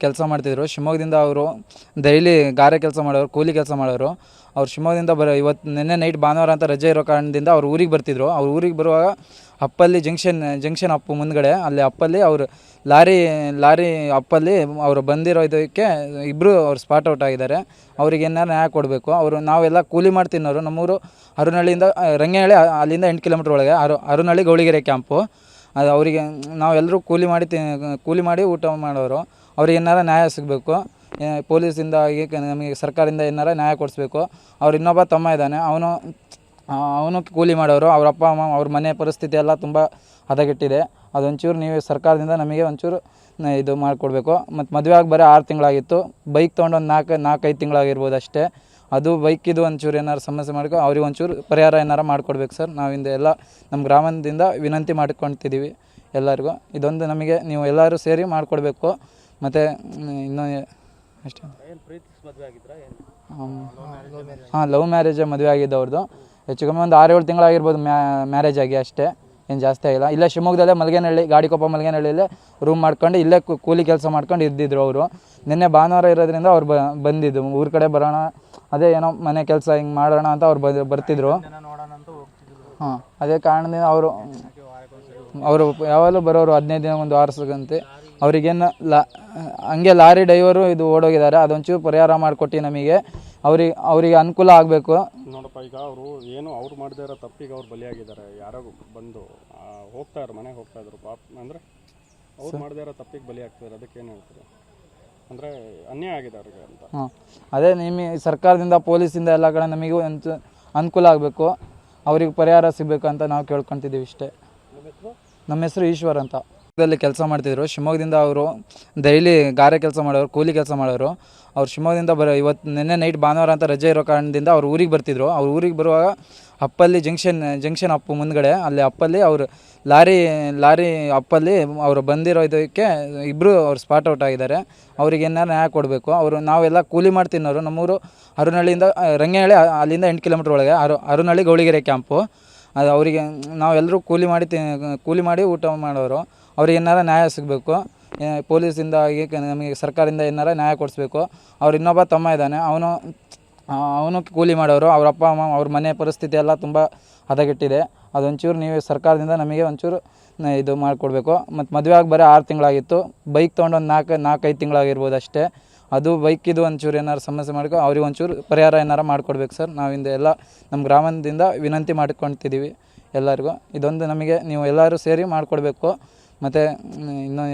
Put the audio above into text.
ಕೆಲಸ ಮಾಡ್ತಿದ್ರು. ಶಿವಮೊಗ್ಗದಿಂದ ಅವರು ಡೈಲಿ ಗಾರೆ ಕೆಲಸ ಮಾಡೋರು, ಕೂಲಿ ಕೆಲಸ ಮಾಡೋರು. ಅವ್ರು ಶಿವಮೊಗ್ಗದಿಂದ ಇವತ್ತು ನಿನ್ನೆ ನೈಟ್ ಭಾನುವಾರ ಅಂತ ರಜೆ ಇರೋ ಕಾರಣದಿಂದ ಅವ್ರು ಊರಿಗೆ ಬರ್ತಿದ್ರು. ಅವ್ರು ಊರಿಗೆ ಬರುವಾಗ ಅಪ್ಪಲ್ಲಿ ಜಂಕ್ಷನ್ ಅಪ್ಪು ಮುಂದ್ಗಡೆ ಅಲ್ಲಿ ಅಪ್ಪಲ್ಲಿ ಅವರು ಲಾರಿ ಅಪ್ಪಲ್ಲಿ ಅವರು ಬಂದಿರೋ ಇದಕ್ಕೆ ಇಬ್ಬರು ಅವ್ರು ಸ್ಪಾಟ್ ಔಟ್ ಆಗಿದ್ದಾರೆ. ಅವ್ರಿಗೆ ಏನಾರು ನ್ಯಾಯ ಕೊಡಬೇಕು. ನಾವೆಲ್ಲ ಕೂಲಿ ಮಾಡಿ ತಿನ್ನೋರು. ನಮ್ಮೂರು ಹರುನಹಳ್ಳಿಯಿಂದ ರಂಗನಹಳ್ಳಿ, ಅಲ್ಲಿಂದ 8 ಕಿಲೋಮೀಟ್ರ್ ಒಳಗೆ ಹರುನಹಳ್ಳಿ ಗೌಳಿಗೆರೆ ಕ್ಯಾಂಪು. ಅದು ಅವರಿಗೆ ನಾವೆಲ್ಲರೂ ಕೂಲಿ ಮಾಡಿ ಊಟ ಮಾಡೋರು. ಅವ್ರಿಗೆ ಏನಾರ ನ್ಯಾಯ ಸಿಗಬೇಕು. ಪೊಲೀಸಿಂದ ನಮಗೆ ಸರ್ಕಾರದಿಂದ ಏನಾರ ನ್ಯಾಯ ಕೊಡಿಸ್ಬೇಕು. ಅವ್ರು ಇನ್ನೊಬ್ಬ ತಮ್ಮ ಇದ್ದಾನೆ, ಅವನು ಕೂಲಿ ಮಾಡೋರು. ಅವ್ರ ಅಪ್ಪ ಅಮ್ಮ ಅವ್ರ ಮನೆ ಪರಿಸ್ಥಿತಿ ಎಲ್ಲ ತುಂಬ ಹದಗೆಟ್ಟಿದೆ. ಅದೊಂಚೂರು ನೀವು ಸರ್ಕಾರದಿಂದ ನಮಗೆ ಒಂಚೂರು ಇದು ಮಾಡಿಕೊಡ್ಬೇಕು. ಮತ್ತು ಮದುವೆ ಆಗಿ ಬರೀ 6 ತಿಂಗಳಾಗಿತ್ತು. ಬೈಕ್ ತೊಗೊಂಡು ಒಂದು 4-5 ತಿಂಗಳಾಗಿರ್ಬೋದು ಅಷ್ಟೇ. ಅದು ಬೈಕಿದು ಒಂಚೂರು ಏನಾರು ಸಮಸ್ಯೆ ಮಾಡ್ಕೊ ಅವ್ರಿಗೆ ಒಂಚೂರು ಪರಿಹಾರ ಏನಾರು ಮಾಡಿಕೊಡ್ಬೇಕು ಸರ್. ನಾವಿಂದ ಎಲ್ಲ ನಮ್ಮ ಗ್ರಾಮದಿಂದ ವಿನಂತಿ ಮಾಡ್ಕೊತಿದ್ದೀವಿ ಎಲ್ಲರಿಗೂ. ಇದೊಂದು ನಮಗೆ ನೀವು ಎಲ್ಲರೂ ಸೇರಿ ಮಾಡಿಕೊಡ್ಬೇಕು. ಮತ್ತು ಇನ್ನೂ ಅಷ್ಟೇ. ಲವ್ ಮ್ಯಾರೇಜ್ ಮದುವೆ ಆಗಿದ್ದು ಅವ್ರದ್ದು. ಹೆಚ್ಚು ಕಮ್ಮಿ ಒಂದು 6-7 ತಿಂಗಳಾಗಿರ್ಬೋದು ಮ್ಯಾರೇಜ್ ಆಗಿ, ಅಷ್ಟೇ, ಏನು ಜಾಸ್ತಿ ಆಗಿಲ್ಲ. ಇಲ್ಲೇ ಶಿವಮೊಗ್ಗದಲ್ಲೇ ಮಲ್ಗೇನಹಳ್ಳಿ, ಗಾಡಿಕೊಪ್ಪ ಮಲ್ಗೇನಹಳ್ಳಿಯಲ್ಲೇ ರೂಮ್ ಮಾಡ್ಕೊಂಡು ಇಲ್ಲೇ ಕೂಲಿ ಕೆಲಸ ಮಾಡ್ಕೊಂಡು ಇದ್ದಿದ್ರು ಅವರು. ನಿನ್ನೆ ಭಾನುವಾರ ಇರೋದ್ರಿಂದ ಅವ್ರು ಬಂದಿದ್ದು ಊರ ಕಡೆ ಬರೋಣ, ಅದೇ ಏನೋ ಮನೆ ಕೆಲಸ ಹಿಂಗೆ ಮಾಡೋಣ ಅಂತ ಅವ್ರು ಬರ್ತಿದ್ರು. ಅದೇ ಕಾರಣದಿಂದ ಅವರು ಯಾವಾಗಲೂ ಬರೋರು 15 ದಿನ ಒಂದು ವಾರಸಗಂತೆ. ಅವ್ರಿಗೇನು ಹಂಗೆ ಲಾರಿ ಡ್ರೈವರು ಇದು ಓಡೋಗಿದ್ದಾರೆ. ಅದೊಂಚೂರು ಪರಿಹಾರ ಮಾಡಿಕೊಟ್ಟು ನಮಗೆ ಅವರಿಗೆ ಅನುಕೂಲ ಆಗಬೇಕು. ನೋಡಪ್ಪ, ಈಗ ಅವ್ರು ಮಾಡದೇ ಇರೋ ತಪ್ಪಿಗೆ ಅವ್ರು ಬಲಿಯಾಗಿದ್ದಾರೆ. ಯಾರೋ ಬಂದು ಮನೆಗೆ ಹೋಗ್ತಾ ಇದ್ರು ಪಾಪ, ಅಂದರೆ ಅವ್ರು ಮಾಡದೇ ಇರೋ ತಪ್ಪಿಗೆ ಬಲಿ ಆಗ್ತಿದ್ದಾರೆ. ಅದಕ್ಕೇನು ಹೇಳ್ತಾರೆ ಅಂದರೆ ಅನ್ಯಾಯ ಆಗಿದೆ ಅವ್ರಿಗೆ ಅಂತ. ಅದೇ ನಿಮಗೆ ಸರ್ಕಾರದಿಂದ ಪೊಲೀಸಿಂದ ಎಲ್ಲ ಕಡೆ ನಮಗೂ ಅನುಕೂಲ ಆಗಬೇಕು. ಅವ್ರಿಗೆ ಪರಿಹಾರ ಸಿಗಬೇಕು ಅಂತ ನಾವು ಕೇಳ್ಕೊತಿದ್ದೀವಿ ಇಷ್ಟೇ. ನಮ್ಮ ಹೆಸರು ಈಶ್ವರ್ ಅಂತ. ಕೆಲಸ ಮಾಡ್ತಿದ್ರು. ಶಿವಮೊಗ್ಗದಿಂದ ಅವರು ಡೈಲಿ ಗಾರೆ ಕೆಲಸ ಮಾಡೋರು, ಕೂಲಿ ಕೆಲಸ ಮಾಡೋರು. ಅವ್ರು ಶಿವಮೊಗ್ಗದಿಂದ ಇವತ್ತು ನಿನ್ನೆ ನೈಟ್ ಭಾನುವಾರ ಅಂತ ರಜೆ ಇರೋ ಕಾರಣದಿಂದ ಅವ್ರು ಊರಿಗೆ ಬರ್ತಿದ್ರು. ಅವ್ರು ಊರಿಗೆ ಬರುವಾಗ ಅಪ್ಪಲ್ಲಿ ಜಂಕ್ಷನ್ ಅಪ್ಪು ಮುಂದ್ಗಡೆ ಅಲ್ಲಿ ಅಪ್ಪಲ್ಲಿ ಅವರು ಲಾರಿ ಅಪ್ಪಲ್ಲಿ ಅವರು ಬಂದಿರೋ ಇದಕ್ಕೆ ಇಬ್ಬರು ಅವ್ರು ಸ್ಪಾಟ್ ಔಟ್ ಆಗಿದ್ದಾರೆ. ಅವ್ರಿಗೆ ಏನಾರು ನ್ಯಾಯ ಕೊಡಬೇಕು. ನಾವೆಲ್ಲ ಕೂಲಿ ಮಾಡಿ ತಿನ್ನೋರು. ನಮ್ಮೂರು ಹರುನಹಳ್ಳಿಯಿಂದ ರಂಗನಹಳ್ಳಿ, ಅಲ್ಲಿಂದ 8 ಕಿಲೋಮೀಟ್ರ್ ಒಳಗೆ ಹರುನಹಳ್ಳಿ ಗೌಳಿಗೆರೆ ಕ್ಯಾಂಪು. ಅದು ಅವರಿಗೆ ನಾವೆಲ್ಲರೂ ಕೂಲಿ ಮಾಡಿ ಊಟ ಮಾಡೋರು. ಅವ್ರಿಗೆ ಏನಾರ ನ್ಯಾಯ ಸಿಗಬೇಕು. ಪೊಲೀಸಿಂದ ನಮಗೆ ಸರ್ಕಾರದಿಂದ ಏನಾರ ನ್ಯಾಯ ಕೊಡಿಸ್ಬೇಕು. ಅವ್ರು ಇನ್ನೊಬ್ಬ ತಮ್ಮ ಇದ್ದಾನೆ, ಅವನು ಕೂಲಿ ಮಾಡೋರು. ಅವ್ರ ಅಪ್ಪ ಅಮ್ಮ ಅವ್ರ ಮನೆ ಪರಿಸ್ಥಿತಿ ಎಲ್ಲ ತುಂಬ ಹದಗೆಟ್ಟಿದೆ. ಅದೊಂಚೂರು ನೀವು ಸರ್ಕಾರದಿಂದ ನಮಗೆ ಒಂಚೂರು ಇದು ಮಾಡಿಕೊಡ್ಬೇಕು. ಮತ್ತು ಮದುವೆ ಆಗಿ ಬರೀ 6 ತಿಂಗಳಾಗಿತ್ತು. ಬೈಕ್ ತೊಗೊಂಡು ಒಂದು 4-5 ತಿಂಗಳಾಗಿರ್ಬೋದು ಅಷ್ಟೇ. ಅದು ಬೈಕಿದು ಒಂಚೂರು ಏನಾರು ಸಮಸ್ಯೆ ಮಾಡ್ಕೊ ಅವ್ರಿಗೆ ಒಂಚೂರು ಪರಿಹಾರ ಏನಾರು ಮಾಡಿಕೊಡ್ಬೇಕು ಸರ್. ನಾವಿಂದ ಎಲ್ಲ ನಮ್ಮ ಗ್ರಾಮದಿಂದ ವಿನಂತಿ ಮಾಡ್ಕೊತಿದ್ದೀವಿ ಎಲ್ಲರಿಗೂ. ಇದೊಂದು ನಮಗೆ ನೀವು ಎಲ್ಲರೂ ಸೇರಿ ಮಾಡಿಕೊಡ್ಬೇಕು. ಮತ್ತು ಇನ್ನೂ